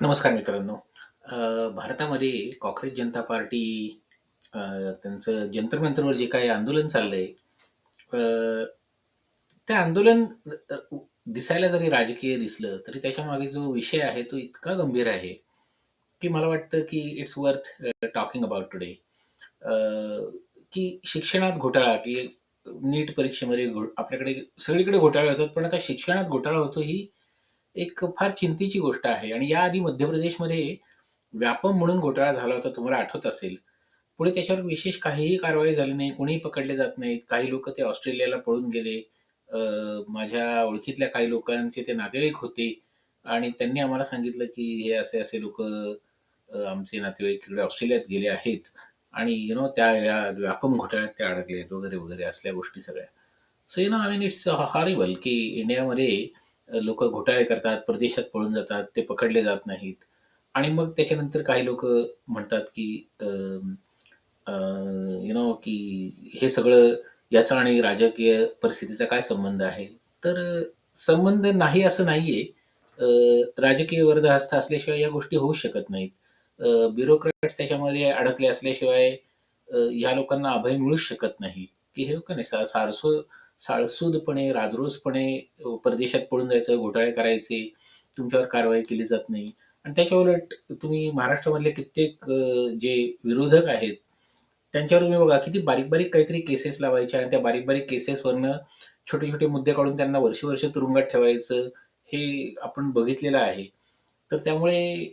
नमस्कार मित्रांनो. भारतामध्ये कॉंग्रेस जनता पार्टी अ, त्यांचं जंतर मंतरवर जे काही आंदोलन चाललंय, अ, ते आंदोलन अ, दिसायला जरी राजकीय दिसलं, तरी त्याच्यामागे जो विषय आहे तो इतका गंभीर आहे, की मला वाटतं की it's worth talking about today. की शिक्षणात घोटाळा, की नीट परीक्षेमध्ये आपल्याकडे सगळीकडे घोटाळे होतात, पण आता शिक्षणात घोटाळा होतो ही एक फार चिंतेची गोष्ट आहे. आणि याआधी मध्य प्रदेशमध्ये व्यापम म्हणून घोटाळा झाला होता, तुम्हाला आठवत असेल. पुढे त्याच्यावर विशेष काहीही कारवाई झाली नाही, कोणीही पकडले जात नाहीत. काही लोक ते ऑस्ट्रेलियाला पळून गेले. माझ्या ओळखीतल्या काही लोकांचे ते नातेवाईक होते आणि त्यांनी आम्हाला सांगितलं की हे असे असे लोक, आमचे नातेवाईक तिकडे ऑस्ट्रेलियात गेले आहेत आणि त्या या व्यापम घोटाळ्यात ते अडकले आहेत वगैरे वगैरे असल्या गोष्टी सगळ्या. So I mean it's horrible की इंडियामध्ये लोक घोटाळे करतात, परदेशात पळून जातात, ते पकडले जात नाहीत. आणि मग त्याच्यानंतर काही लोक म्हणतात की की हे सगळं, याचा आणि राजकीय परिस्थितीचा काय संबंध आहे? तर संबंध नाही असं नाहीये. राजकीय वरदहस्त असल्याशिवाय या गोष्टी होऊ शकत नाहीत. ब्युरोक्रॅट्स त्याच्यामध्ये अडकले असल्याशिवाय ह्या लोकांना अभय मिळूच शकत नाही. की हे का नाही साळसूदपणे, राजरोसपणे परदेशात पळून जायचं, घोटाळे करायचे, तुमच्यावर कारवाई केली जात नाही. आणि त्याच्या उलट तुम्ही महाराष्ट्रामधले कित्येक जे विरोधक आहेत, त्यांच्यावर तुम्ही बघा किती बारीक-बारीक काहीतरी केसेस लावायच्या आणि त्या बारीक-बारीक केसेसवरनं छोटे-छोटे मुद्दे काढून त्यांना वर्ष-वर्ष तुरुंगात ठेवायचं, हे आपण बघितलेलं आहे. तर त्यामुळे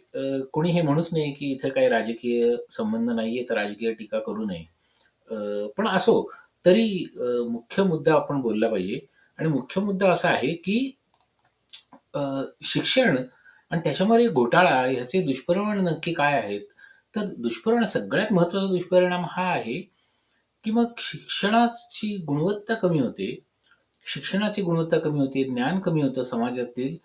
कोणी हे म्हणूच नये की इथं काही राजकीय संबंध नाहीये, तर राजकीय टीका करू नये. पण असो, तरी मुख्य मुद्दा आपण बोलला पाहिजे. आणि मुख्य मुद्दा असा आहे की अ, शिक्षण आणि त्याच्यामध्ये घोटाळा ह्याचे दुष्परिणाम नक्की काय आहेत? तर सगळ्यात महत्त्वाचा दुष्परिणाम हा आहे, की मग शिक्षणाची गुणवत्ता कमी होते. शिक्षणाची गुणवत्ता कमी होते, ज्ञान कमी होतं समाजातील.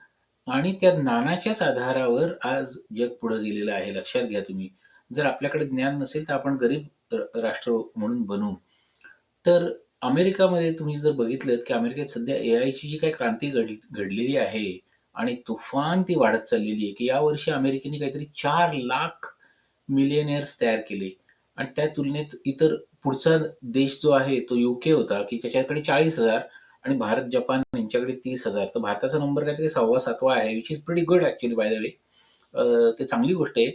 आणि त्या ज्ञानाच्याच आधारावर आज जग पुढे गेलेलं आहे. लक्षात घ्या तुम्ही. जर आपल्याकडे ज्ञान नसेल, तर आपण गरीब राष्ट्र म्हणून बनू. तर अमेरिकामध्ये तुम्ही जर बघितलत, की अमेरिकेत सध्या एआयची जी काही क्रांती घडलेली आहे आणि तुफान ती वाढत चाललेली आहे, की यावर्षी अमेरिकेने काहीतरी 4 लाख मिलियनेअर्स तयार केले. आणि त्या तुलनेत इतर पुढचा देश जो आहे तो युके होता, की त्याच्याकडे 40,000 आणि भारत, जपान यांच्याकडे 30,000. तर भारताचा नंबर काहीतरी 6वा-7वा आहे, which is pretty good actually by the way. ते चांगली गोष्ट आहे,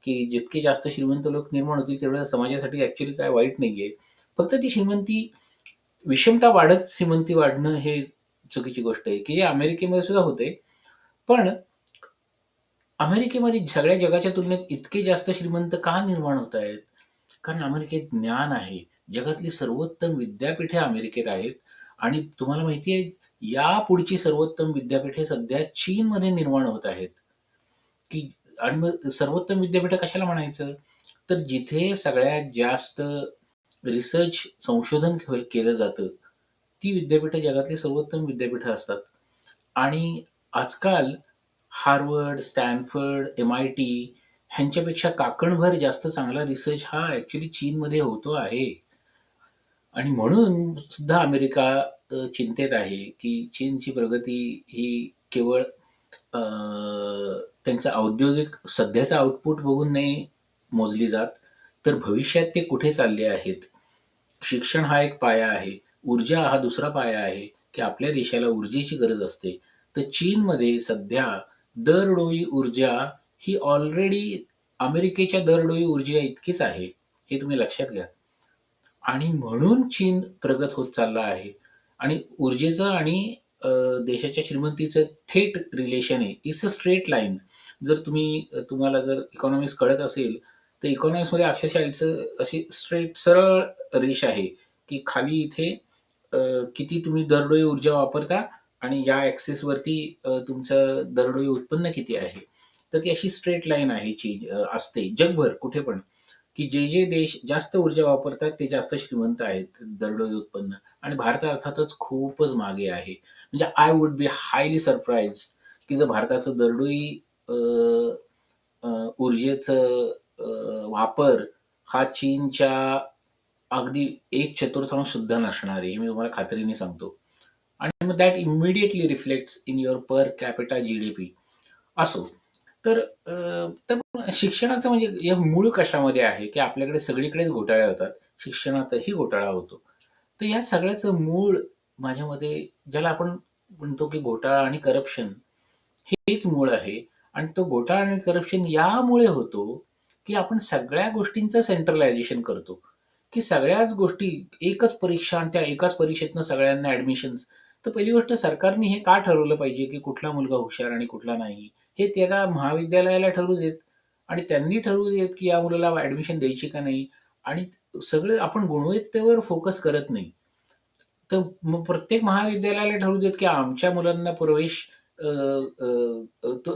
की जितके जास्त श्रीमंत लोक निर्माण होतील, तेवढं समाजासाठी ॲक्चुअली काय वाईट नाहीये. फक्त ती विषमता वाढत श्रीमंती वाढणं हे चुकीची गोष्ट आहे, की जे अमेरिकेमध्ये सुद्धा होते. पण अमेरिकेमध्ये सगळ्या जगाच्या तुलनेत इतके जास्त श्रीमंत का निर्माण होत आहेत? कारण अमेरिकेत ज्ञान आहे. जगातली सर्वोत्तम विद्यापीठे अमेरिकेत आहेत. आणि तुम्हाला माहिती आहे, या पुढची सर्वोत्तम विद्यापीठे सध्या चीनमध्ये निर्माण होत आहेत. की आणि मग सर्वोत्तम विद्यापीठ कशाला म्हणायचं? तर जिथे सगळ्यात जास्त रिसर्च, संशोधन केलं जातं, ती विद्यापीठं जगातली सर्वोत्तम विद्यापीठं असतात. आणि आजकाल हार्वर्ड, स्टॅनफर्ड, एम-आय-टी ह्यांच्यापेक्षा काकणभर जास्त चांगला रिसर्च हा ॲक्चुअली चीनमध्ये होतो आहे. आणि म्हणून सुद्धा अमेरिका चिंतेत आहे, की चीनची प्रगती ही केवळ त्यांचं औद्योगिक सध्याचं आउटपुट बघून नाही मोजली जात, तर भविष्यात ते कुठे चालले आहेत. शिक्षण हा एक पाया आहे. ऊर्जा हा दुसरा पाया आहे, की आपल्या देशाला ऊर्जेची गरज असते. तर चीनमध्ये सध्या दरडोई ऊर्जा ही ऑलरेडी अमेरिकेच्या दरडोई ऊर्जा इतकीच आहे. हे तुम्ही लक्षात घ्या. आणि म्हणून चीन प्रगत होत चालला आहे. आणि ऊर्जेचं आणि देशाच्या श्रीमंतीचं थेट रिलेशन आहे. It's a straight line. जर तुम्हाला जर इकॉनॉमिक्स कळत असेल, तर इकॉनॉमिक्समध्ये अक्षरशः इट्स अशी स्ट्रेट सरळ रेष आहे, की खाली इथे अ, किती तुम्ही दरडोई ऊर्जा वापरता आणि या ॲक्सिस वरती तुमचं दरडोई उत्पन्न किती आहे. तर ती अशी स्ट्रेट लाईन आहे असते जगभर कुठे पण. की जे देश जास्त ऊर्जा वापरतात ते जास्त श्रीमंत आहेत दरडोई उत्पन्न. आणि भारत अर्थातच खूपच मागे आहे. म्हणजे I would be highly surprised की जर भारताचं दरडोई अ, अ, ऊर्जेचं वापर हा चीनच्या अगदी 1/4 सुद्धा नसणार आहे, हे मी तुम्हाला खात्रीने सांगतो. आणि मग that immediately reflects in your per capita GDP. असो. तर तर शिक्षणाचं म्हणजे हे मूळ कशामध्ये आहे, की आपल्याकडे सगळीकडेच घोटाळे होतात. शिक्षणातही घोटाळा होतो. तर या सगळ्याचं मूळ माझ्या मते ज्याला आपण म्हणतो, की घोटाळा आणि करप्शन हेच मूळ आहे. आणि तो घोटाळा आणि करप्शन यामुळे होतो, की आपण सगळ्या गोष्टींचं सेंट्रलायझेशन करतो, की सगळ्याच गोष्टी एकच परीक्षा आणि त्या एकाच परीक्षेतनं सगळ्यांना ॲडमिशन्स. तर पहिली गोष्ट सरकारने हे का ठरवलं पाहिजे, की कुठला मुलगा हुशार आणि कुठला नाही? हे त्याला महाविद्यालयाला ठरवू देत आणि त्यांनी ठरवू देत, की या मुलाला ॲडमिशन द्यायची का नाही. आणि सगळं आपण गुणवत्तेवर फोकस करत नाही. तर मग प्रत्येक महाविद्यालयाला ठरवू देत, की आमच्या मुलांना प्रवेश अ, अ,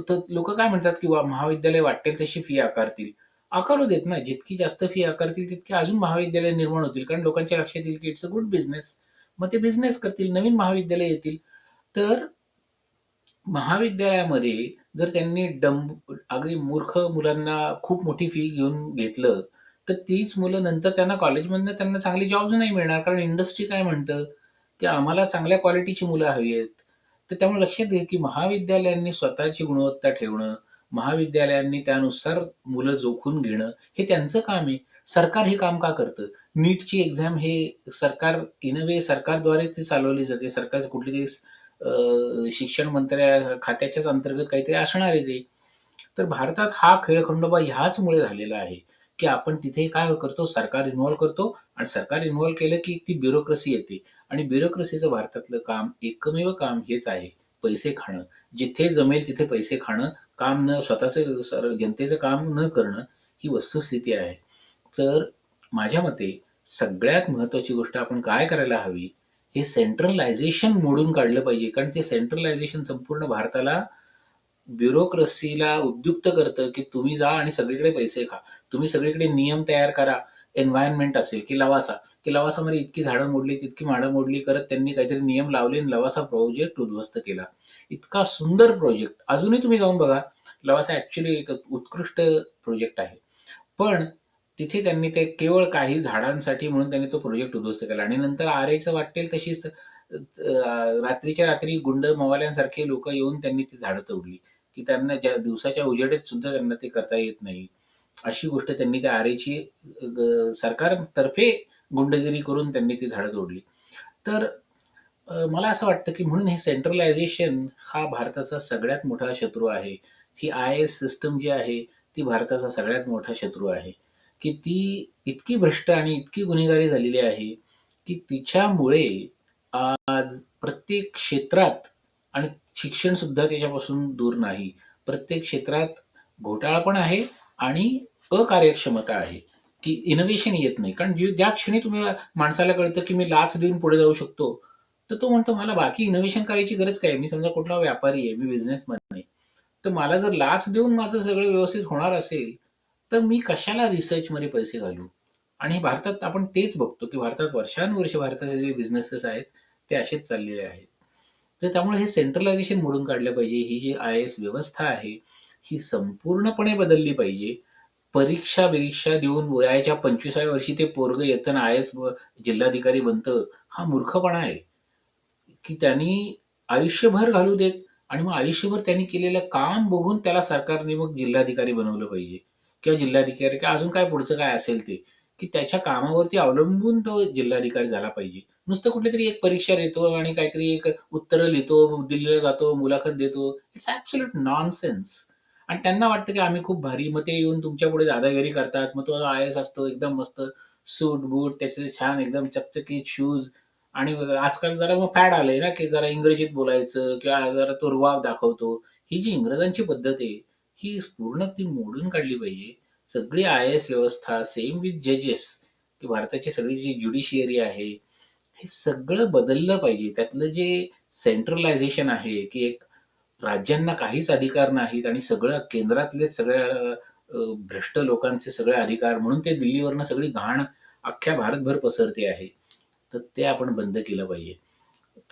तर लोकं काय म्हणतात, की महाविद्यालय वाटेल तशी फी आकारतील. आकारू देत ना. जितकी जास्त फी आकारतील, तितकी अजून महाविद्यालय निर्माण होतील. कारण लोकांच्या लक्षात येईल, की इट्स अ गुड बिझनेस. मग ते बिझनेस करतील, नवीन महाविद्यालय येतील. तर महाविद्यालयामध्ये जर त्यांनी अगदी मूर्ख मुलांना खूप मोठी फी घेऊन घेतलं, तर तीच मुलं नंतर त्यांना कॉलेजमधनं त्यांना चांगले जॉब्स नाही मिळणार. कारण इंडस्ट्री काय म्हणतं, की आम्हाला चांगल्या क्वालिटीची मुलं हवी आहेत. तर त्यामुळे लक्षात घ्या, की महाविद्यालयांनी स्वतःची गुणवत्ता ठेवणं, महाविद्यालयांनी त्यानुसार मुलं जोखून घेणं, हे त्यांचं काम आहे. सरकार हे काम का करतं? नीटची एक्झाम हे सरकार इन अ वे सरकारद्वारेच ती चालवली जाते. सरकारचं कुठलीतरी शिक्षण खात्याच्याच अंतर्गत काहीतरी असणार आहे ते. तर भारतात हा खेळखंडोबा ह्याचमुळे झालेला आहे, की आपण तिथे काय करतो, सरकार इन्व्हॉल्व करतो आणि सरकार इन्व्हॉल्व केलं की ती ब्युरोक्रसी येते आणि ब्युरोक्रसीचं भारतातलं काम, एकमेव काम हेच आहे, पैसे खाणं. जिथे जमेल तिथे पैसे खाणं, काम न स्वतःचं जनतेचं काम न करणं, ही वस्तुस्थिती आहे. तर माझ्या मते सगळ्यात महत्त्वाची गोष्ट आपण काय करायला हवी, हे सेंट्रलायझेशन मोडून काढलं पाहिजे. कारण ते सेंट्रलायझेशन संपूर्ण भारताला ब्युरोक्रसीला उद्युक्त करतं, की तुम्ही जा आणि सगळीकडे पैसे खा. तुम्ही सगळीकडे नियम तयार करा. एन्व्हायर्नमेंट असेल, की लवासा, की लवासामध्ये इतकी झाडं मोडली, तितकी झाडं मोडली करत त्यांनी काहीतरी नियम लावले आणि लवासा प्रोजेक्ट उद्ध्वस्त केला. इतका सुंदर प्रोजेक्ट. अजूनही तुम्ही जाऊन बघा. लवासा ॲक्चुअली एक उत्कृष्ट प्रोजेक्ट आहे. पण तिथे त्यांनी ते केवळ काही झाडांसाठी म्हणून त्यांनी तो प्रोजेक्ट उद्ध्वस्त केला आणि नंतर आरेचं वाटेल तशीच रात्रीच्या रात्री गुंड मवाल्यांसारखे लोकं येऊन त्यांनी ती झाडं तोडली, की त्यांना ज्या दिवसाच्या उजेडात सुद्धा त्यांना ते करता येत नाही. अशी गोष्ट त्यांनी त्या आरेची सरकारतर्फे गुंडगिरी करून त्यांनी ती झाडं तोडली. तर मला असं वाटतं, की म्हणून हे सेंट्रलायझेशन हा भारताचा सगळ्यात मोठा शत्रू आहे. ही आय-ए-एस सिस्टम जी आहे, ती भारताचा सगळ्यात मोठा शत्रू आहे, की ती इतकी भ्रष्ट आणि इतकी गुन्हेगारी झालेली आहे, की तिच्यामुळे आज प्रत्येक क्षेत्रात आणि शिक्षण सुद्धा त्याच्यापासून दूर नाही. प्रत्येक क्षेत्रात घोटाळा पण आहे आणि अकार्यक्षमता आहे, की इनोव्हेशन येत नाही. कारण ज्या क्षणी तुम्ही माणसाला कळतं, की मी लाच देऊन पुढे जाऊ शकतो, तर तो म्हणतो मला बाकी इनोव्हेशन करायची गरज काय? मी समजा कुठला व्यापारी आहे, मी बिझनेसमन आहे. तर मला जर लाच देऊन माझं सगळं व्यवस्थित होणार असेल, तर मी कशाला रिसर्चमध्ये पैसे घालू? आणि भारतात आपण तेच बघतो, की भारतात वर्षानुवर्षे भारताचे जे बिझनेसेस आहेत, ते असेच चाललेले आहेत. तर त्यामुळे हे सेंट्रलायझेशन मोडून काढलं पाहिजे. ही जी आय-ए-एस व्यवस्था आहे, ही संपूर्णपणे बदलली पाहिजे. परीक्षा-बिरीक्षा देऊन वयाच्या 25व्या वर्षी ते पोरगं येतं आणि आय-ए-एस जिल्हाधिकारी बनतं, हा मूर्खपणा आहे. की त्यांनी आयुष्यभर घालू देत आणि मग आयुष्यभर त्यांनी केलेलं काम बघून त्याला सरकारने मग जिल्हाधिकारी बनवलं पाहिजे किंवा जिल्हाधिकारी किंवा अजून काय पुढचं काय असेल ते, की त्याच्या कामावरती अवलंबून तो जिल्हाधिकारी झाला पाहिजे. नुसतं कुठलीतरी एक परीक्षा देतो आणि काहीतरी एक उत्तरं लिहितो, दिल्लीला जातो, मुलाखत देतो. It's absolute nonsense. आणि त्यांना वाटतं की आम्ही खूप भारी, मग ते येऊन तुमच्यापुढे दादागिरी करतात. मग तो आय-ए-एस असतो एकदम मस्त सूट-बूट, त्याचे छान एकदम चकचकीत शूज आणि आजकाल जरा मग फॅड आलंय ना, की जरा इंग्रजीत बोलायचं किंवा जरा तो रुबाब दाखवतो. ही जी इंग्रजांची पद्धत आहे, ही पूर्ण ती मोडून काढली पाहिजे. सगळी आय-ए-एस व्यवस्था सेम विथ जजेस, की भारताची सगळी जी ज्युडिशियरी आहे, हे सगळं बदललं पाहिजे. त्यातलं जे सेंट्रलायझेशन आहे, की एक राज्यांना काहीच अधिकार नाहीत आणि सगळं केंद्रातलेच सगळ्या भ्रष्ट लोकांचे सगळे अधिकार म्हणून ते दिल्लीवरनं सगळी घाण अख्ख्या भारतभर पसरते आहे. तर ते आपण बंद केलं पाहिजे.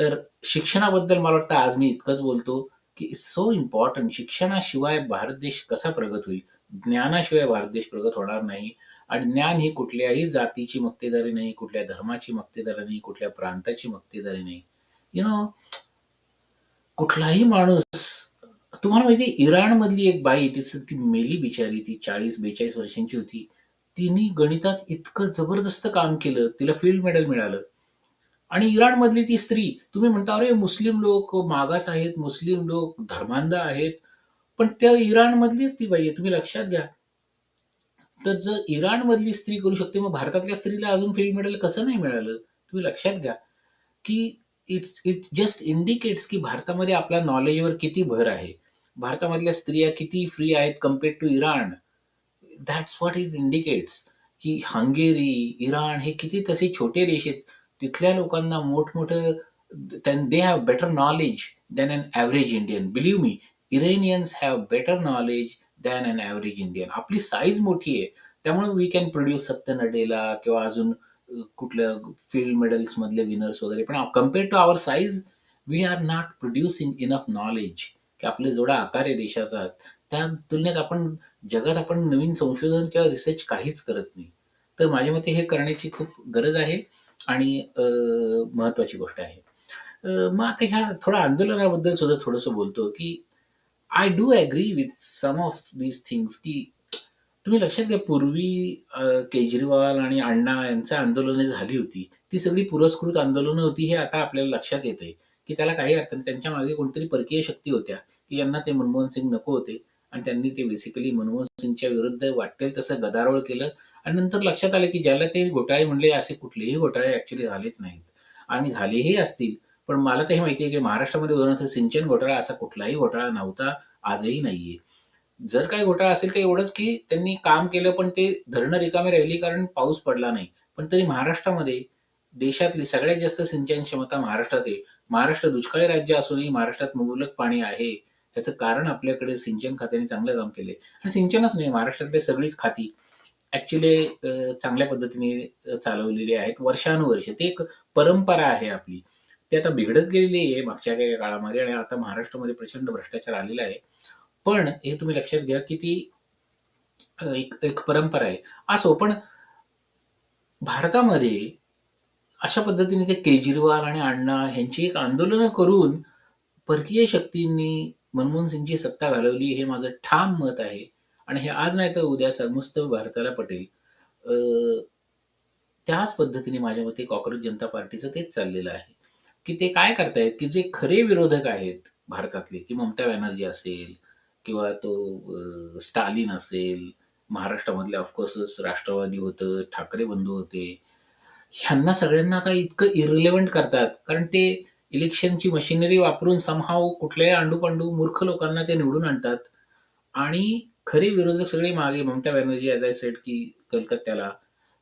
तर शिक्षणाबद्दल मला वाटतं आज मी इतकंच बोलतो, की इट्स सो इम्पोर्टंट. शिक्षणाशिवाय भारत देश कसा प्रगत होईल? ज्ञानाशिवाय भारत देश प्रगत होणार नाही. आणि ज्ञान ही कुठल्याही जातीची मक्तेदारी नाही, कुठल्या धर्माची मक्तेदारी नाही, कुठल्या प्रांताची मक्तेदारी नाही. यू नो कुठलाही माणूस तुम्हाला माहिती आहे इराणमधली एक बाई ती मेली बिचारी, ती 40-42 वर्षांची होती. तिने गणितात इतकं जबरदस्त काम केलं, तिला फील्ड मेडल मिळालं. आणि इराणमधली ती स्त्री, तुम्ही म्हणता अरे मुस्लिम लोक मागास आहेत, मुस्लिम लोक धर्मांध आहेत, पण त्या इराणमधलीच ती बाई आहे, तुम्ही लक्षात घ्या. तर जर इराणमधली स्त्री करू शकते, मग भारतातल्या स्त्रीला अजून फील्ड मेडल कसं नाही मिळालं? तुम्ही लक्षात घ्या, की इट जस्ट इंडिकेट्स की भारतामध्ये आपल्या नॉलेजवर किती भर आहे. भारतामधल्या स्त्रिया किती फ्री आहेत compared to Iran. That's what it indicates, की हंगेरी, इराण हे किती तसे छोटे देश आहेत. तिथल्या लोकांना मोठमोठं they have better knowledge than an average Indian. Believe me, Iranians have better knowledge than an average Indian. आपली साईज मोठी आहे. त्यामुळे वी कॅन प्रोड्यूस सत्य नडेला किंवा अजून कुठल्या फील्ड मेडल्स मधले विनर्स वगैरे. पण compared to our size we are not producing enough knowledge, की आपले जेवढा आकार आहे देशाचा त्या तुलनेत जगात आपण नवीन संशोधन किंवा रिसर्च काहीच करत नाही. तर माझ्या मते हे करण्याची खूप गरज आहे आणि महत्वाची गोष्ट आहे. मग आता ह्या थोडं आंदोलनाबद्दल सुद्धा थोडंसं बोलतो, की I do agree with some of these things, की तुम्ही लक्षात घ्या पूर्वी केजरीवाल आणि अण्णा यांची आंदोलनं झाली होती. ती सगळी पुरस्कृत आंदोलनं होती हे आता आपल्याला लक्षात येतंय, की त्याला काही अर्थ नाही. त्यांच्या मागे कोणतरी परकीय शक्ती होत्या, की यांना ते मनमोहन सिंग नको होते आणि त्यांनी ते बेसिकली मनमोहन सिंगच्या विरुद्ध वाटेल तसं गदारोळ केलं आणि नंतर लक्षात आलं, की ज्याला ते घोटाळे म्हणले असे कुठलेही घोटाळे ॲक्चुअली झालेच नाहीत आणि झालेही असतील. पण मला तर हे माहिती आहे, की महाराष्ट्रामध्ये उदाहरणार्थ सिंचन घोटाळा असा कुठलाही घोटाळा नव्हता, आजही नाहीये. जर काही घोटाळा असेल तर एवढंच की त्यांनी काम केलं पण ते धरणं रिकामी राहिली कारण पाऊस पडला नाही. पण तरी महाराष्ट्रामध्ये देशातली सगळ्यात जास्त सिंचन क्षमता महाराष्ट्रात आहे. महाराष्ट्र दुष्काळी राज्य असूनही महाराष्ट्रात मुबलक पाणी आहे. ह्याचं कारण आपल्याकडे सिंचन खात्याने चांगलं काम केलंय. आणि सिंचनच नाही महाराष्ट्रातली सगळीच खाती ॲक्चुअली चांगल्या पद्धतीने चालवलेली आहेत वर्षानुवर्षे. ती एक परंपरा आहे आपली. ती आता बिघडत गेलेली आहे मागच्या काही काळामध्ये आणि आता महाराष्ट्रामध्ये प्रचंड भ्रष्टाचार आलेला आहे. पण हे तुम्ही लक्षात घ्या की ती एक एक परंपरा आहे. असो पण भारतामध्ये अशा पद्धतीने ते केजरीवाल आणि अण्णा ह्यांची एक आंदोलनं करून परकीय शक्तींनी मनमोहन सिंगची सत्ता घालवली हे माझं ठाम मत आहे. आणि हे आज नाही तर उद्या समस्त भारताला पटेल. अ, त्याच पद्धतीने माझ्या मते कॉकरोच जनता पार्टीचं तेच चाललेलं आहे, की ते काय करतायत, की जे खरे विरोधक आहेत भारतातले, की ममता बॅनर्जी असेल किंवा तो स्टालिन असेल, महाराष्ट्रामधले ऑफकोर्सच राष्ट्रवादी होतं, ठाकरे बंधू होते. ह्यांना सगळ्यांना आता इतकं इर्रिलेव्हंट करतात, कारण ते इलेक्शनची मशिनरी वापरून समहाऊ कुठल्याही आंडू-पांडू मूर्ख लोकांना ते निवडून आणतात आणि खरे विरोधक सगळे मागे Mamata Banerjee as I said की कलकत्त्याला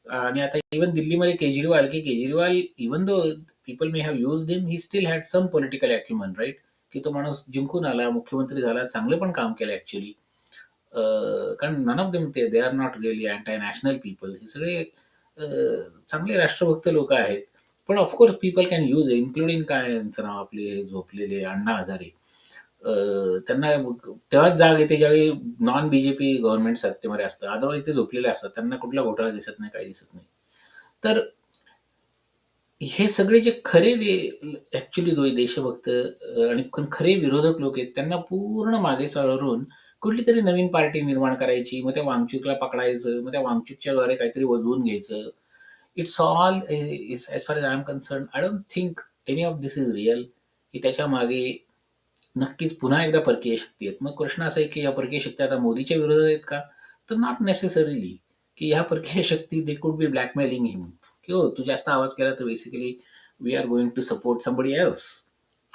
आणि आता इव्हन दिल्लीमध्ये केजरीवाल, की Kejriwal even though people may have used him, he still had some political acumen, right? की तो माणूस जिंकून आला, मुख्यमंत्री झाला, चांगलं पण काम केलं ॲक्चुअली. कारण none of them they are not really anti national people. हे सगळे चांगले राष्ट्रभक्त लोक आहेत. पण of course people can use including काय यांचं नाव आपले हे झोपलेले अण्णा हजारे. त्यांना तेव्हाच जाग येते ज्यावेळी नॉन बीजेपी गव्हर्नमेंट सत्तेमध्ये असतं. अदरवाईज ते झोपलेले असतात. त्यांना कुठला घोटाळा दिसत नाही, काही दिसत नाही. तर हे सगळे जे खरे ॲक्चुअली देशभक्त आणि खरे विरोधक लोक आहेत, त्यांना पूर्ण मागे सारून कुठलीतरी नवीन पार्टी निर्माण करायची. मग त्या वांगचुकला पकडायचं. मग त्या वांगचुकच्या द्वारे काहीतरी वधवून घ्यायचं. It's all as far as I am concerned, I don't think any of this is real, की त्याच्या मागे नक्कीच पुन्हा एकदा परकीय शक्ती आहेत. मग प्रश्न असा आहे, की या परकीय शक्ती आता मोदीच्या विरोधात आहेत का? तर नॉट नेसेसरीली, की ह्या परकीय शक्ती दे कुड बी ब्लॅकमेलिंग हिम, की "हो, तू जास्त आवाज केला तर basically we are going to support somebody else."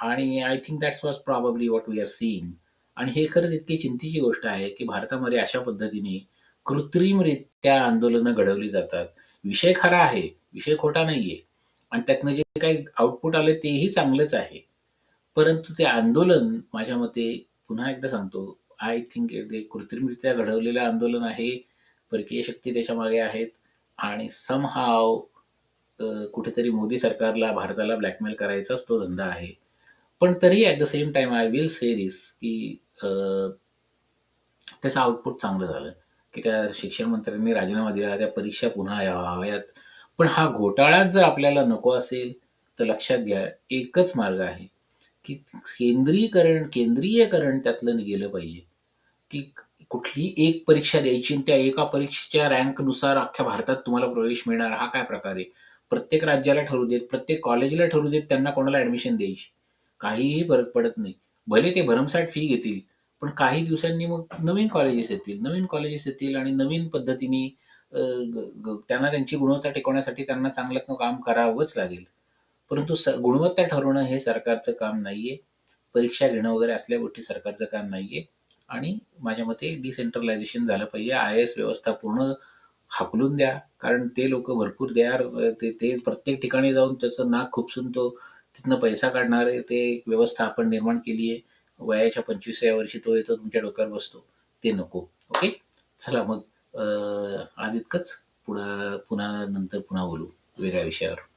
आणि I think that's was probably what we are seeing. आणि हे खरंच इतकी चिंतेची गोष्ट आहे, की भारतामध्ये अशा पद्धतीने कृत्रिमरित्या आंदोलनं घडवली जातात. विषय खरा आहे, विषय खोटा नाहीये आणि त्यातनं जे काही आउटपुट आलंय तेही चांगलंच आहे. परंतु ते आंदोलन माझ्या मते पुन्हा एकदा सांगतो, आय थिंक ते कृत्रिमरित्या घडवलेलं आंदोलन आहे. परकीय शक्ती त्याच्या मागे आहेत आणि समहाव कुठेतरी मोदी सरकारला भारताला ब्लॅकमेल करायचाच तो धंदा आहे. पण तरीही at the same time I will say this की अ, त्याचं आउटपुट चांगलं झालं, की त्या शिक्षण मंत्र्यांनी राजीनामा दिला, त्या परीक्षा पुन्हा हव्यात. पण हा घोटाळाच जर आपल्याला नको असेल, तर लक्षात घ्या एकच मार्ग आहे, की केंद्रीयकरण त्यातलं गेलं पाहिजे. की कुठली एक परीक्षा द्यायची आणि त्या एका परीक्षेच्या रँकनुसार अख्ख्या भारतात तुम्हाला प्रवेश मिळणार, हा काय प्रकार आहे? प्रत्येक राज्याला ठरवू देत, प्रत्येक कॉलेजला ठरवू देत त्यांना कोणाला ऍडमिशन द्यायची. काहीही फरक पडत नाही. भले ते भरमसाठ फी घेतील, पण काही दिवसांनी मग नवीन कॉलेजेस येतील आणि नवीन पद्धतीने त्यांना त्यांची गुणवत्ता टिकवण्यासाठी त्यांना चांगलं काम करावंच लागेल. परंतु गुणवत्ता ठरवणं हे सरकारचं काम नाहीये. परीक्षा घेणं वगैरे असल्या गोष्टी सरकारचं काम नाहीये. आणि माझ्या मते डिसेंट्रलायझेशन झालं पाहिजे. आय-ए-एस व्यवस्था पूर्ण हाकलून द्या. कारण ते लोक भरपूर ते ते प्रत्येक ठिकाणी जाऊन त्याचं नाक खुपसून तो तिथनं पैसा काढणारे ते एक व्यवस्था आपण निर्माण केली आहे. वयाच्या 25व्या वर्षी तो येतो तुमच्या डोक्यावर बसतो. ते नको. ओके? चला मग आज इतकंच. पुन्हा पुन्हा नंतर पुन्हा बोलू वेगळ्या विषयावर.